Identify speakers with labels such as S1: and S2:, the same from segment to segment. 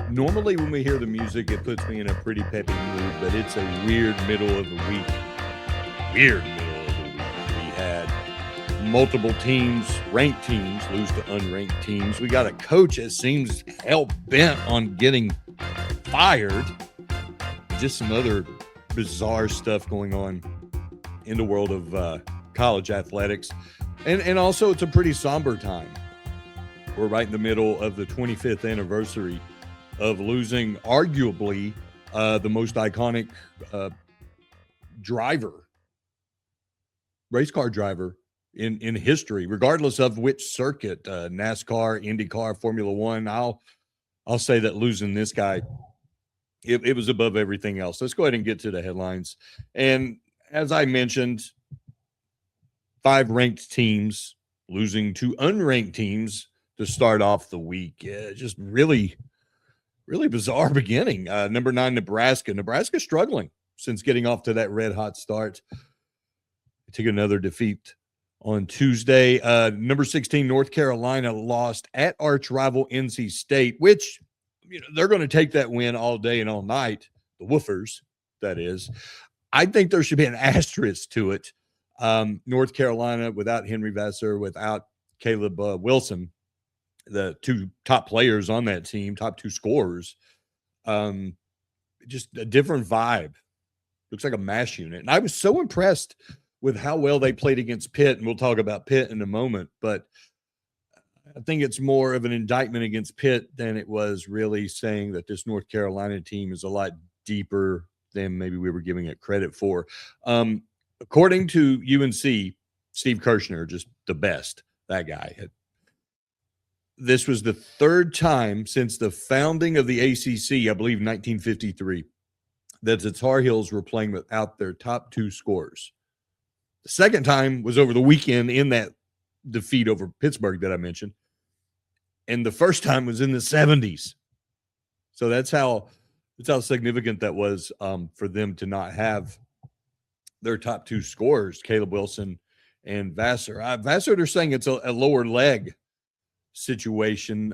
S1: Normally, when we hear the music, it puts me in a pretty peppy mood, but it's a weird middle of the week. Weird middle of the week. We had multiple teams, ranked teams, lose to unranked teams. We got a coach that seems hell bent on getting fired. Just some other bizarre stuff going on in the world of college athletics. And also, it's a pretty somber time. We're right in the middle of the 25th anniversary of losing arguably the most iconic race car driver in history, regardless of which circuit, NASCAR, IndyCar, Formula One. I'll say that losing this guy, it was above everything else. Let's go ahead and get to the headlines. And as I mentioned, 5 ranked teams losing to unranked teams to start off the week. Just really bizarre beginning. Number 9, Nebraska. Nebraska struggling since getting off to that red-hot start. They took another defeat on Tuesday. Number 16, North Carolina lost at arch rival NC State, which they're going to take that win all day and all night. The Woofers, that is. I think there should be an asterisk to it. North Carolina, without Henry Vassar, without Caleb Wilson, the 2 top players on that team, top 2 scorers, just a different vibe. Looks like a mash unit. And I was so impressed with how well they played against Pitt, and we'll talk about Pitt in a moment, but I think it's more of an indictment against Pitt than it was really saying that this North Carolina team is a lot deeper than maybe we were giving it credit for. According to UNC, Steve Kirshner, just the best, that guy. This was the 3rd time since the founding of the ACC, I believe 1953, that the Tar Heels were playing without their top 2 scorers. The 2nd time was over the weekend in that defeat over Pittsburgh that I mentioned. And the 1st time was in the 70s. So that's how significant that was for them to not have their top 2 scorers, Caleb Wilson and Vassar. Vassar, they're saying it's a lower leg situation.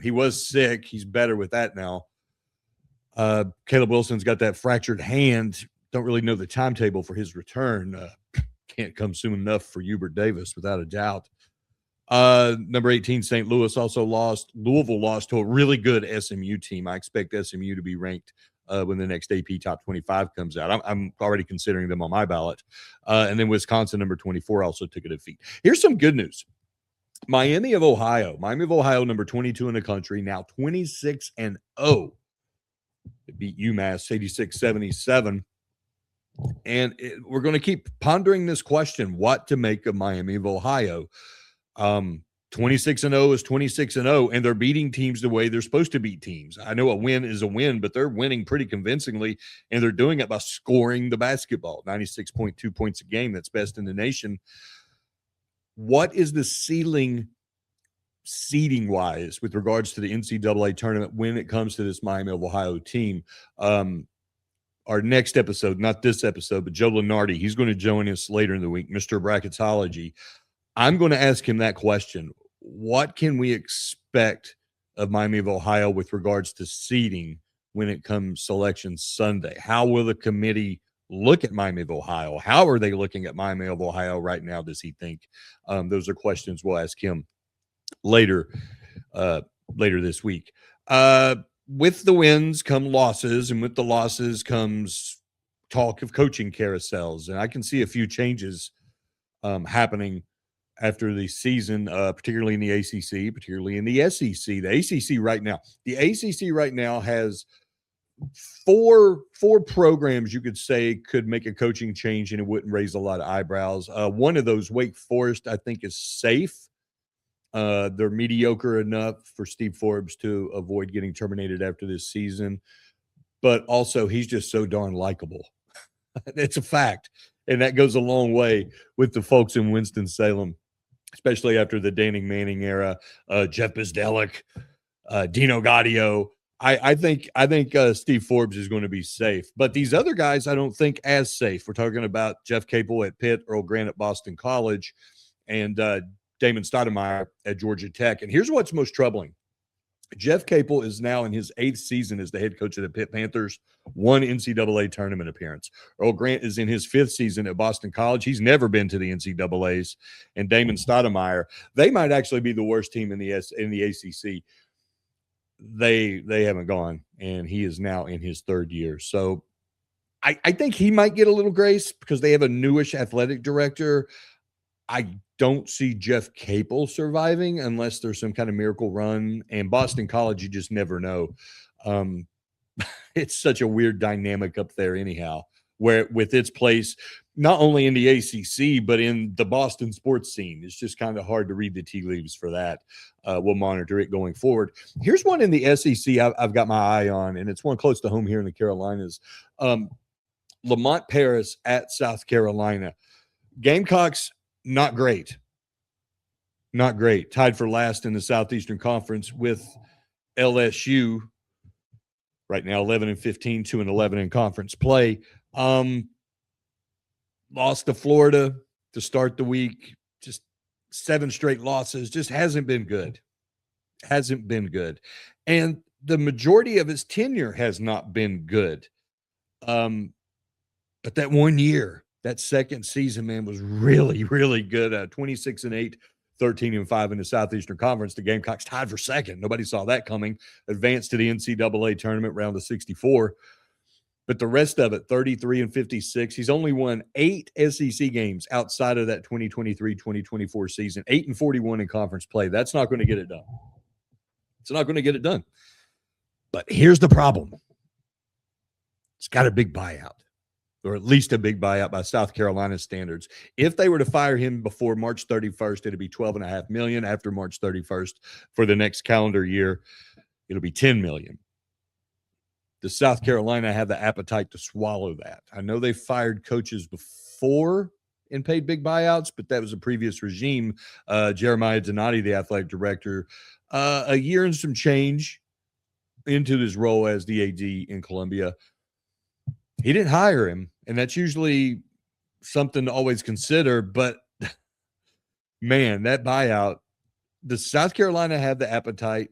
S1: He was sick. He's better with that now. Caleb Wilson's got that fractured hand. Don't really know the timetable for his return. Can't come soon enough for Hubert Davis, without a doubt. Number 18, St. Louis also lost. Louisville lost to a really good SMU team. I expect SMU to be ranked when the next AP Top 25 comes out. I'm already considering them on my ballot. And then Wisconsin, number 24, also took a defeat. Here's some good news. Miami of Ohio, number 22 in the country, now 26-0. They beat UMass 86-77. And we're going to keep pondering this question, what to make of Miami of Ohio. 26-0 is 26-0, and they're beating teams the way they're supposed to beat teams. I know a win is a win, but they're winning pretty convincingly, and they're doing it by scoring the basketball, 96.2 points a game. That's best in the nation. What is the ceiling seeding-wise with regards to the NCAA tournament when it comes to this Miami of Ohio team? Our next episode, not this episode, but Joe Lenardi, he's going to join us later in the week, Mr. Bracketology. I'm going to ask him that question. What can we expect of Miami of Ohio with regards to seeding when it comes Selection Sunday? How will the committee look at Miami of Ohio? How are they looking at Miami of Ohio right now, does he think? Those are questions we'll ask him later this week. With the wins come losses, and with the losses comes talk of coaching carousels. And I can see a few changes happening after the season, particularly in the ACC, particularly in the SEC. The ACC right now has four programs you could say could make a coaching change and it wouldn't raise a lot of eyebrows. One of those, Wake Forest, I think is safe. They're mediocre enough for Steve Forbes to avoid getting terminated after this season. But also, he's just so darn likable. It's a fact. And that goes a long way with the folks in Winston-Salem, especially after the Danning Manning era, Jeff Bizdelek, Dino Gaudio. I think Steve Forbes is going to be safe. But these other guys, I don't think as safe. We're talking about Jeff Capel at Pitt, Earl Grant at Boston College, and Damon Stoudemire at Georgia Tech. And here's what's most troubling. Jeff Capel is now in his 8th season as the head coach of the Pitt Panthers, 1 NCAA tournament appearance. Earl Grant is in his 5th season at Boston College. He's never been to the NCAAs. And Damon Stoudemire, they might actually be the worst team in the ACC. They haven't gone, and he is now in his 3rd year. So I think he might get a little grace because they have a newish athletic director. I don't see Jeff Capel surviving unless there's some kind of miracle run. And Boston College, you just never know. It's such a weird dynamic up there anyhow, where with its place, not only in the ACC, but in the Boston sports scene. It's just kind of hard to read the tea leaves for that. We'll monitor it going forward. Here's one in the SEC I've got my eye on, and it's one close to home here in the Carolinas. Lamont Paris at South Carolina. Gamecocks, not great. Not great. Tied for last in the Southeastern Conference with LSU. Right now, 11-15, 2-11 in conference play. Lost to Florida to start the week. Just 7 straight losses. Just hasn't been good. Hasn't been good. And the majority of his tenure has not been good. But that 1 year, that second season, man, was really, really good. 26-8, 13-5 in the Southeastern Conference. The Gamecocks tied for second. Nobody saw that coming. Advanced to the NCAA tournament round of 64. But the rest of it, 33-56. He's only won 8 SEC games outside of that 2023-2024 season. 8-41 in conference play. That's not going to get it done. It's not going to get it done. But here's the problem. It's got a big buyout, or at least a big buyout by South Carolina standards. If they were to fire him before March 31st, it'd be $12.5 million. After March 31st for the next calendar year, it'll be $10 million. Does South Carolina have the appetite to swallow that? I know they fired coaches before and paid big buyouts, but that was a previous regime. Jeremiah Donati, the athletic director, a year and some change into his role as the AD in Columbia. He didn't hire him, and that's usually something to always consider. But, man, that buyout, does South Carolina have the appetite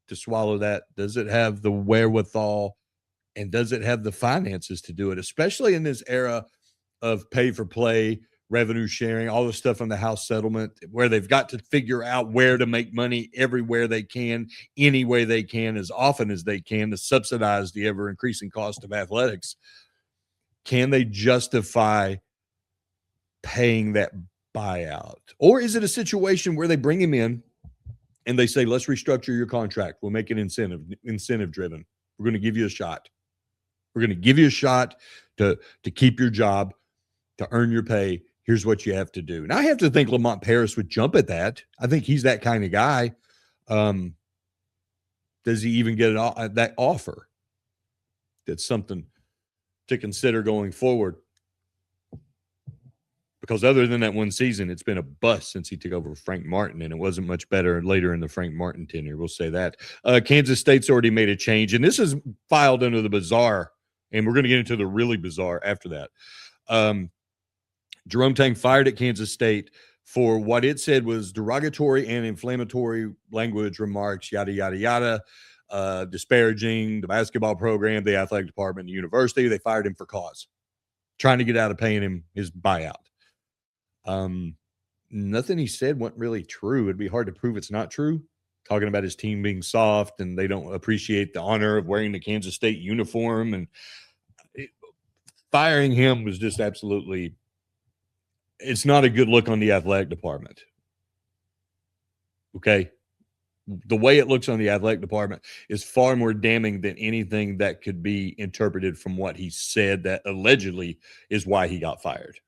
S1: to swallow that? Does it have the wherewithal, and does it have the finances to do it, especially in this era of pay-for-play, revenue sharing, all the stuff on the House settlement, where they've got to figure out where to make money everywhere they can, any way they can, as often as they can, to subsidize the ever-increasing cost of athletics. Can they justify paying that buyout? Or is it a situation where they bring him in and they say, let's restructure your contract. We'll make it incentive driven. We're going to give you a shot. We're going to give you a shot to keep your job, to earn your pay. Here's what you have to do. And I have to think Lamont Paris would jump at that. I think he's that kind of guy. Does he even get that offer? That's something to consider going forward, because other than that one season, it's been a bust since he took over Frank Martin, and it wasn't much better later in the Frank Martin tenure. We'll say that. Kansas State's already made a change, and this is filed under the bizarre, and we're going to get into the really bizarre after that. Jerome Tang fired at Kansas State for what it said was derogatory and inflammatory language, remarks, yada, yada, yada. Disparaging the basketball program, the athletic department, the university. They fired him for cause, trying to get out of paying him his buyout. Nothing he said wasn't really true. It'd be hard to prove it's not true. Talking about his team being soft and they don't appreciate the honor of wearing the Kansas State uniform, and firing him was just absolutely, it's not a good look on the athletic department. Okay. The way it looks on the athletic department is far more damning than anything that could be interpreted from what he said that allegedly is why he got fired.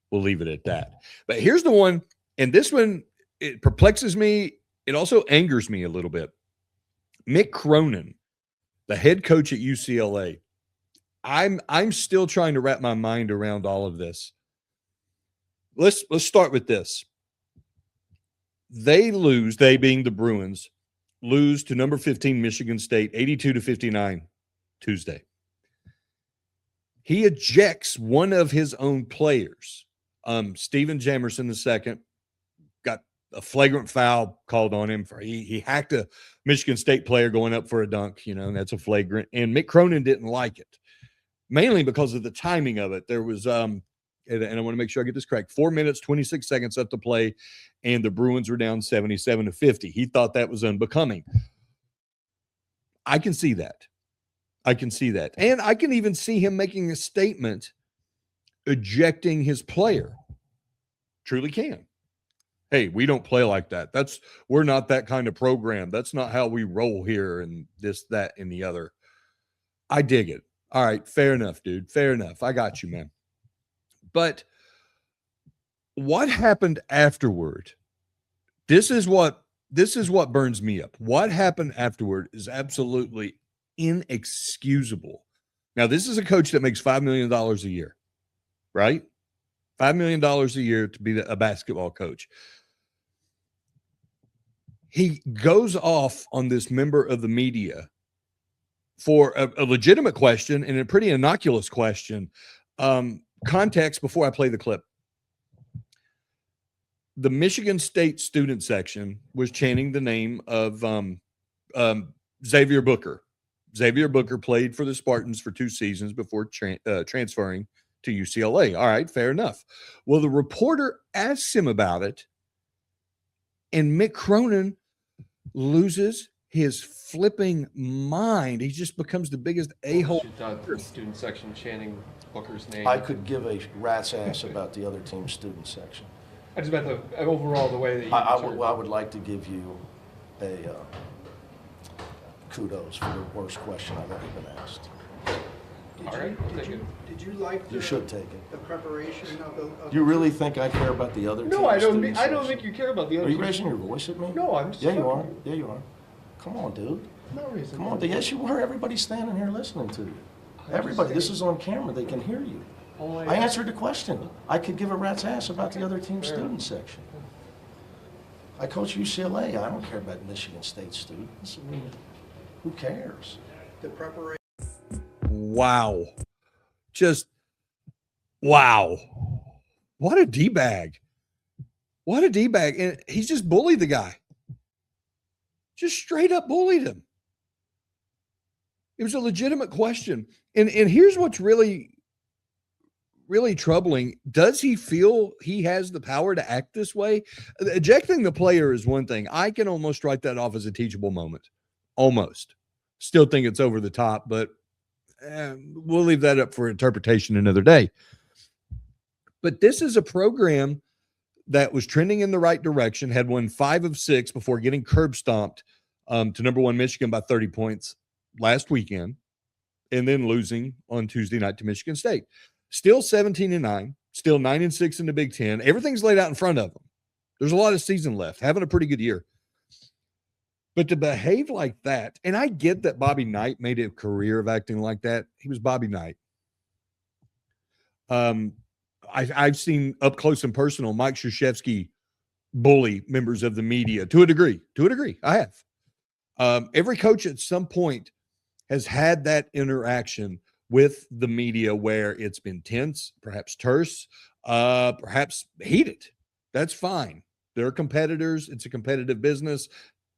S1: We'll leave it at that. But here's the one, and this one, it perplexes me. It also angers me a little bit. Mick Cronin, the head coach at UCLA. I'm still trying to wrap my mind around all of this. Let's start with this. They lose, they being the Bruins, lose to number 15 Michigan State, 82-59 Tuesday. He ejects one of his own players. Steven Jamerson II got a flagrant foul called on him for he hacked a Michigan State player going up for a dunk, and that's a flagrant. And Mick Cronin didn't like it, mainly because of the timing of it. There was and I want to make sure I get this correct, 4 minutes, 26 seconds up to play, and the Bruins were down 77-50. He thought that was unbecoming. I can see that. And I can even see him making a statement ejecting his player. Truly can. Hey, we don't play like that. We're not that kind of program. That's not how we roll here, and this, that, and the other. I dig it. All right, fair enough, dude. Fair enough. I got you, man. But what happened afterward? This is what burns me up. What happened afterward is absolutely inexcusable. Now, this is a coach that makes $5 million a year, right? $5 million a year to be a basketball coach. He goes off on this member of the media for a legitimate question and a pretty innocuous question. Context before I play the clip. The Michigan State student section was chanting the name of Xavier Booker. Xavier Booker played for the Spartans for 2 seasons before transferring to UCLA. All right, fair enough. Well, the reporter asks him about it, and Mick Cronin loses his flipping mind. He just becomes the biggest a-hole.
S2: The student section chanting Booker's name.
S3: I could give a rat's ass about the other team's student section.
S2: I just meant overall the way that you
S3: I would like to give you a kudos for the worst question I've ever been asked.
S2: All right, I'll take it.
S4: Did you like
S3: You should take it.
S4: the preparation of the...
S3: You really think I care about the other team's
S2: No, I don't.
S3: student
S2: I don't
S3: section?
S2: think you care about the other.
S3: Are you
S2: team.
S3: raising your voice at me?
S2: No, I'm just.
S3: Yeah, you are.
S2: talking.
S3: Yeah, you are. Come on, dude.
S2: I'm not raising.
S3: Come on. Yes, you are. Everybody's standing here listening to you. Everybody. This is on camera. They can hear you. I answered the question. I could give a rat's ass about the other team's student section. I coach UCLA. I don't care about Michigan State students. I mean, who cares?
S4: The preparation...
S1: Wow. Just, wow. What a D-bag. What a D-bag. And he's just bullied the guy. Just straight up bullied him. It was a legitimate question. And here's what's really troubling. Does he feel he has the power to act this way? Ejecting the player is one thing. I can almost write that off as a teachable moment. Almost. Still think it's over the top, but we'll leave that up for interpretation another day. But this is a program that was trending in the right direction, had won 5 of 6 before getting curb stomped to number 1 Michigan by 30 points last weekend, and then losing on Tuesday night to Michigan State. Still 17-9, still 9-6 in the Big Ten. Everything's laid out in front of them. There's a lot of season left, having a pretty good year. But to behave like that, and I get that Bobby Knight made a career of acting like that. He was Bobby Knight. I've seen up close and personal Mike Krzyzewski bully members of the media to a degree. I have. Every coach at some point has had that interaction with the media where it's been tense, perhaps terse, perhaps heated. That's fine. They're competitors. It's a competitive business.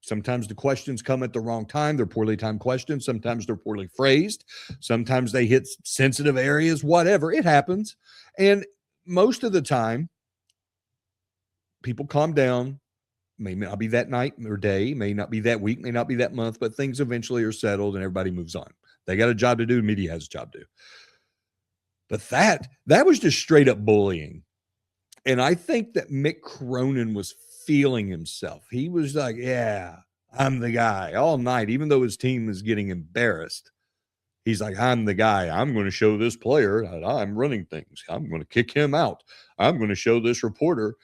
S1: Sometimes the questions come at the wrong time. They're poorly timed questions. Sometimes they're poorly phrased. Sometimes they hit sensitive areas, whatever. It happens. And most of the time, people calm down. May not be that night or day, may not be that week, may not be that month, but things eventually are settled and everybody moves on. They got a job to do. Media has a job to do. But that was just straight up bullying. And I think that Mick Cronin was feeling himself. He was like, yeah, I'm the guy all night, even though his team is getting embarrassed. He's like, I'm the guy. I'm going to show this player that I'm running things. I'm going to kick him out. I'm going to show this reporter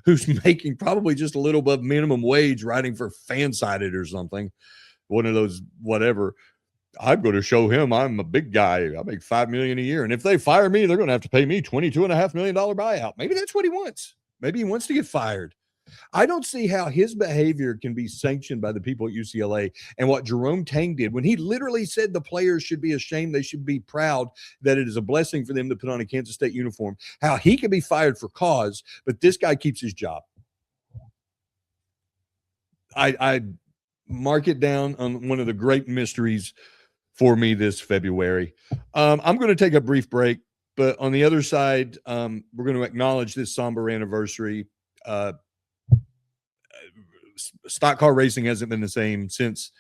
S1: who's making probably just a little above minimum wage writing for Fansided or something, one of those whatever. I'm going to show him I'm a big guy. I make $5 million a year. And if they fire me, they're going to have to pay me $22.5 million buyout. Maybe that's what he wants. Maybe he wants to get fired. I don't see how his behavior can be sanctioned by the people at UCLA. And what Jerome Tang did when he literally said the players should be ashamed, they should be proud that it is a blessing for them to put on a Kansas State uniform, how he could be fired for cause, but this guy keeps his job. I mark it down on one of the great mysteries for me this February. I'm going to take a brief break, but on the other side, we're going to acknowledge this somber anniversary. Stock car racing hasn't been the same since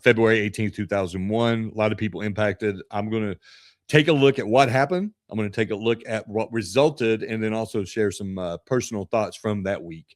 S1: February 18th, 2001. A lot of people impacted. I'm going to take a look at what happened. I'm going to take a look at what resulted and then also share some personal thoughts from that week.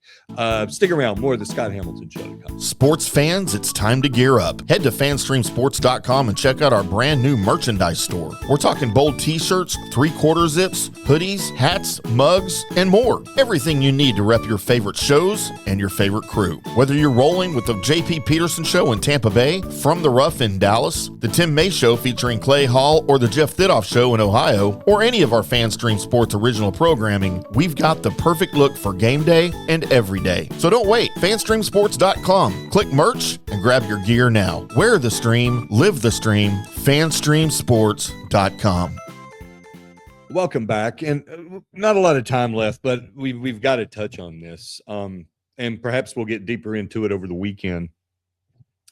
S1: Stick around. More of the Scott Hamilton Show to come.
S5: Sports fans, it's time to gear up. Head to fanstreamsports.com and check out our brand new merchandise store. We're talking bold t-shirts, 3/4 zips, hoodies, hats, mugs, and more. Everything you need to rep your favorite shows and your favorite crew. Whether you're rolling with the JP Peterson Show in Tampa Bay, From the Rough in Dallas, the Tim May Show featuring Clay Hall, or the Jeff Thidoff Show in Ohio, or any of our FanStream Sports original programming, we've got the perfect look for game day and every day. So don't wait. FanStreamSports.com. Click merch and grab your gear now. Wear the stream, live the stream. FanStreamSports.com.
S1: Welcome back. And not a lot of time left, but we've got to touch on this. And perhaps we'll get deeper into it over the weekend.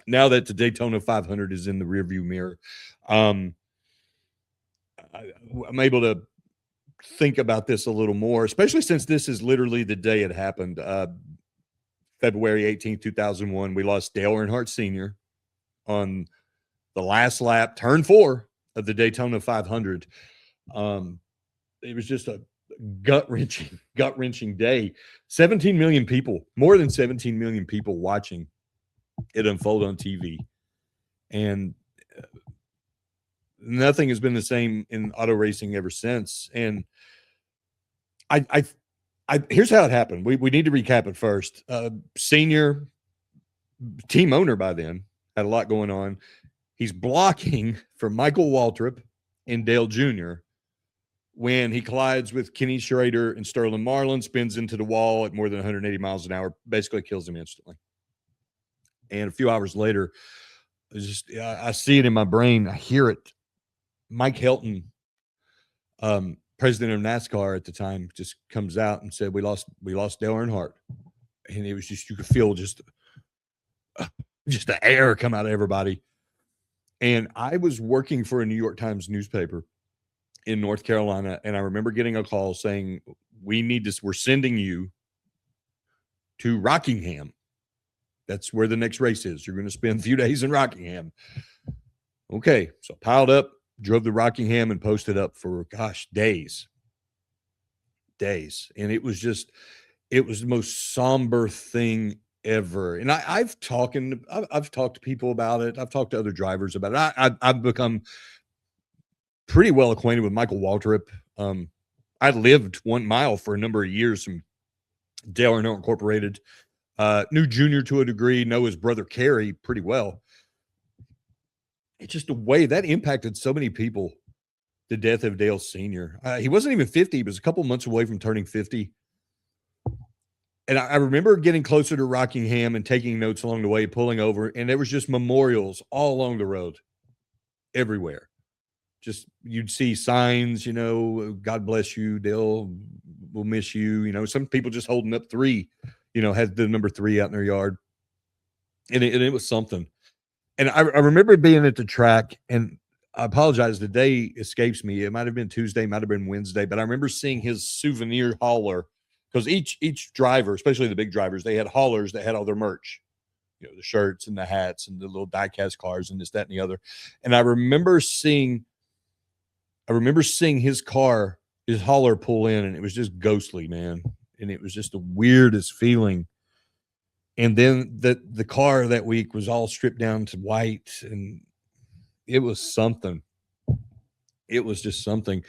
S1: Now that the Daytona 500 is in the rearview mirror, I'm able to think about this a little more, especially since this is literally the day it happened. February 18th, 2001, we lost Dale Earnhardt Sr. on the last lap, turn 4 of the Daytona 500. It was just a gut-wrenching day. 17 million people, more than 17 million people watching it unfold on TV. And nothing has been the same in auto racing ever since. And I here's how it happened. We need to recap it first. Senior team owner by then had a lot going on. He's blocking for Michael Waltrip and Dale Jr. when he collides with Kenny Schrader and Sterling Marlin, spins into the wall at more than 180 miles an hour, basically kills him instantly. And a few hours later, I see it in my brain. I hear it. Mike Helton, president of NASCAR at the time, just comes out and said, we lost Dale Earnhardt. And it was just, you could feel just the air come out of everybody. And I was working for a New York Times newspaper in North Carolina. And I remember getting a call saying, we're sending you to Rockingham. That's where the next race is. You're going to spend a few days in Rockingham. Okay. So I piled up, drove to Rockingham and posted up for, days. And it was the most somber thing ever. And I've talked to people about it. I've talked to other drivers about it. I've become pretty well acquainted with Michael Waltrip. I lived 1 mile for a number of years from Dale Earnhardt Incorporated. Knew Junior to a degree, know his brother Kerry pretty well. It's just a way that impacted so many people, the death of Dale Sr. He wasn't even 50. He was a couple months away from turning 50. And I remember getting closer to Rockingham and taking notes along the way, pulling over, and there was just memorials all along the road, everywhere. Just you'd see signs, God bless you, Dale, we'll miss you. Some people just holding up 3, had the number 3 out in their yard. And it was something. And I remember being at the track, and I apologize, the day escapes me. It might have been Tuesday, might have been Wednesday, but I remember seeing his souvenir hauler, because each driver, especially the big drivers, they had haulers that had all their merch, the shirts and the hats and the little die-cast cars and this, that, and the other. And I remember seeing his car, his hauler pull in, and it was just ghostly, man. And it was just the weirdest feeling. And then the car that week was all stripped down to white, and it was something. It was just something.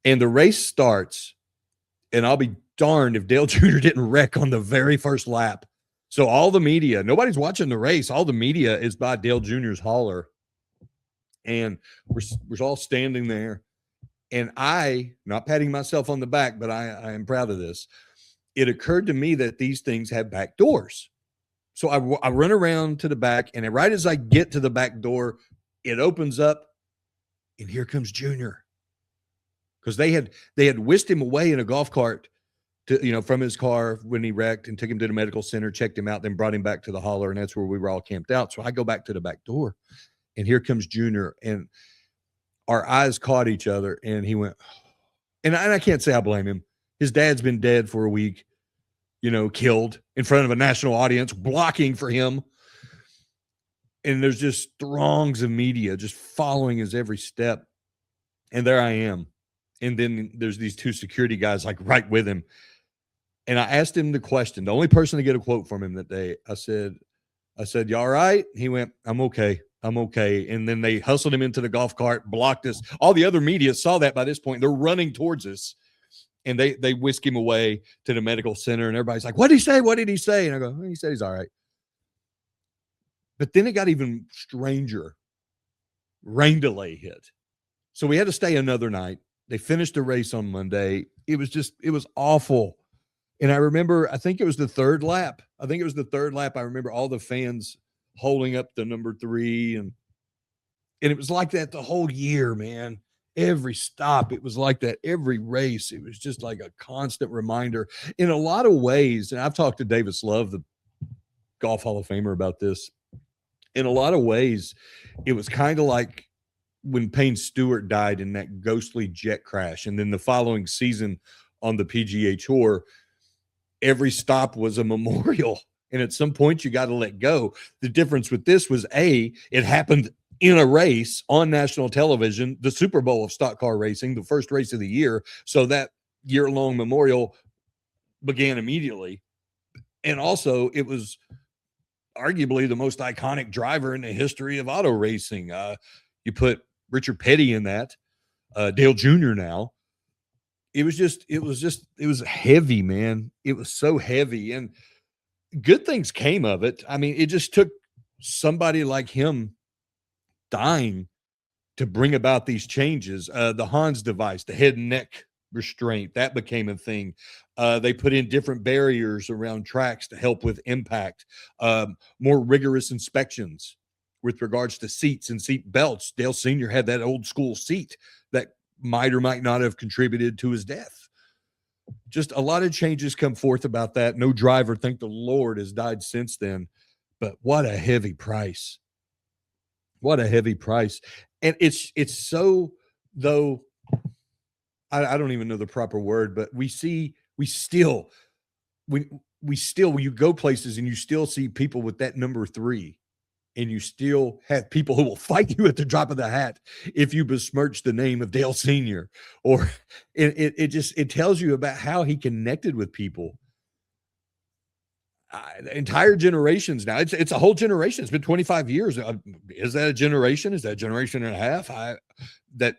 S1: And the race starts, and I'll be darned if Dale Jr. didn't wreck on the very first lap. So all the media, nobody's watching the race. All the media is by Dale Jr.'s hauler. And we're all standing there. And not patting myself on the back, but I am proud of this. It occurred to me that these things have back doors. So I run around to the back, and right as I get to the back door, it opens up, and here comes Junior. Because they had whisked him away in a golf cart from his car when he wrecked and took him to the medical center, checked him out, then brought him back to the holler. And that's where we were all camped out. So I go back to the back door and here comes Junior, and our eyes caught each other and he went, and I can't say I blame him. His dad's been dead for a week, killed in front of a national audience, blocking for him. And there's just throngs of media just following his every step. And there I am. And then there's these two security guys like right with him. And I asked him the question, the only person to get a quote from him that day. I said, "You all right?" He went, I'm okay. And then they hustled him into the golf cart, blocked us. All the other media saw that by this point. They're running towards us. And they whisk him away to the medical center. And everybody's like, "What did he say? What did he say?" And I go, "Well, he said he's all right." But then it got even stranger. Rain delay hit. So we had to stay another night. They finished the race on Monday. It was awful. And I remember, I think it was the third lap. I remember all the fans holding up the number 3. And it was like that the whole year, man. Every stop, it was like that. Every race, it was just like a constant reminder. In a lot of ways, and I've talked to Davis Love, the Golf Hall of Famer, about this. In a lot of ways, it was kind of like when Payne Stewart died in that ghostly jet crash. And then the following season on the PGA Tour, every stop was a memorial. And at some point, you got to let go. The difference with this was, it happened in a race on national television, the Super Bowl of stock car racing, the first race of the year. So that year-long memorial began immediately. And also, it was arguably the most iconic driver in the history of auto racing. You put Richard Petty in that, Dale Jr. now. It was heavy, man. It was so heavy, and good things came of it. I mean, it just took somebody like him dying to bring about these changes. The Hans device, the head and neck restraint, that became a thing. They put in different barriers around tracks to help with impact, more rigorous inspections with regards to seats and seat belts. Dale Sr. had that old school seat that might or might not have contributed to his death. Just a lot of changes come forth about that. No driver, thank the Lord, has died since then. But what a heavy price. What a heavy price. And it's so, though, I don't even know the proper word, but when you go places and you still see people with that number 3, and you still have people who will fight you at the drop of the hat if you besmirch the name of Dale Sr. Or it tells you about how he connected with people. Entire generations now. It's a whole generation. It's been 25 years. Is that a generation? Is that a generation and a half? That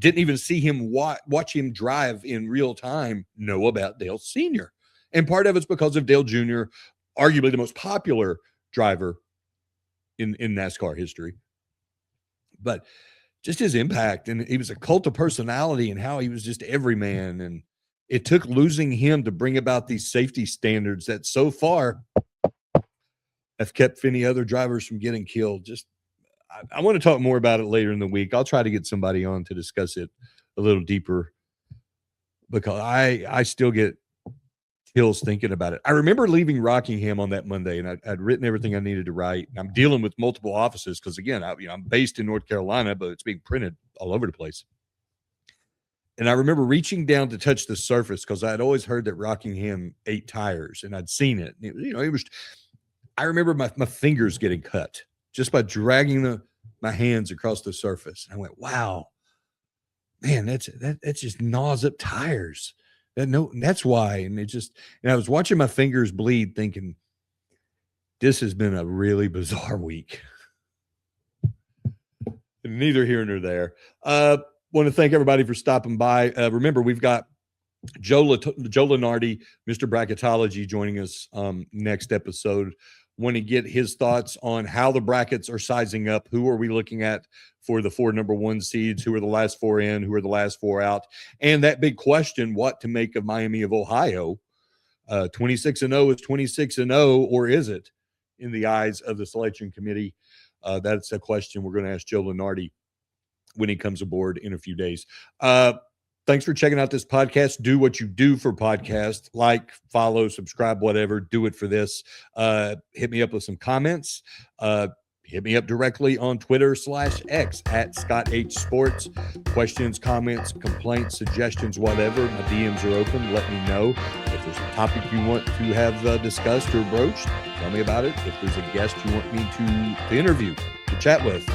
S1: didn't even see him watch him drive in real time know about Dale Sr. And part of it's because of Dale Jr., arguably the most popular driver in NASCAR history. But just his impact, and he was a cult of personality, and how he was just every man. And it took losing him to bring about these safety standards that so far have kept any other drivers from getting killed. I want to talk more about it later in the week. I'll try to get somebody on to discuss it a little deeper, because I still get chills thinking about it. I remember leaving Rockingham on that Monday, and I'd written everything I needed to write. I'm dealing with multiple offices because, again, I'm based in North Carolina, but it's being printed all over the place. And I remember reaching down to touch the surface because I had always heard that Rockingham ate tires, and I'd seen it. I remember my fingers getting cut just by dragging my hands across the surface. And I went, wow, man, that's just gnaws up tires. That's why. And I was watching my fingers bleed, thinking, this has been a really bizarre week. Neither here nor there. Want to thank everybody for stopping by. Remember, we've got Joe Lenardi, Mr. Bracketology, joining us next episode. Want to get his thoughts on how the brackets are sizing up. Who are we looking at for the 4 number 1 seeds? Who are the last 4 in? Who are the last 4 out? And that big question, what to make of Miami of Ohio? 26-0 is 26-0, or is it in the eyes of the selection committee? That's a question we're going to ask Joe Lenardi when he comes aboard in a few days. Thanks for checking out this podcast. Do what you do for podcasts, like, follow, subscribe, whatever. Do it for this. Hit me up with some comments. Hit me up directly on Twitter/X at Scott H Sports. Questions, comments, complaints, suggestions, whatever. My DMs are open. Let me know. If there's a topic you want to have discussed or broached, tell me about it. If there's a guest you want me to interview, to chat with,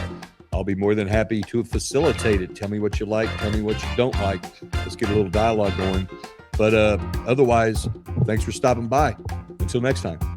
S1: I'll be more than happy to facilitate it. Tell me what you like. Tell me what you don't like. Let's get a little dialogue going. But otherwise, thanks for stopping by. Until next time.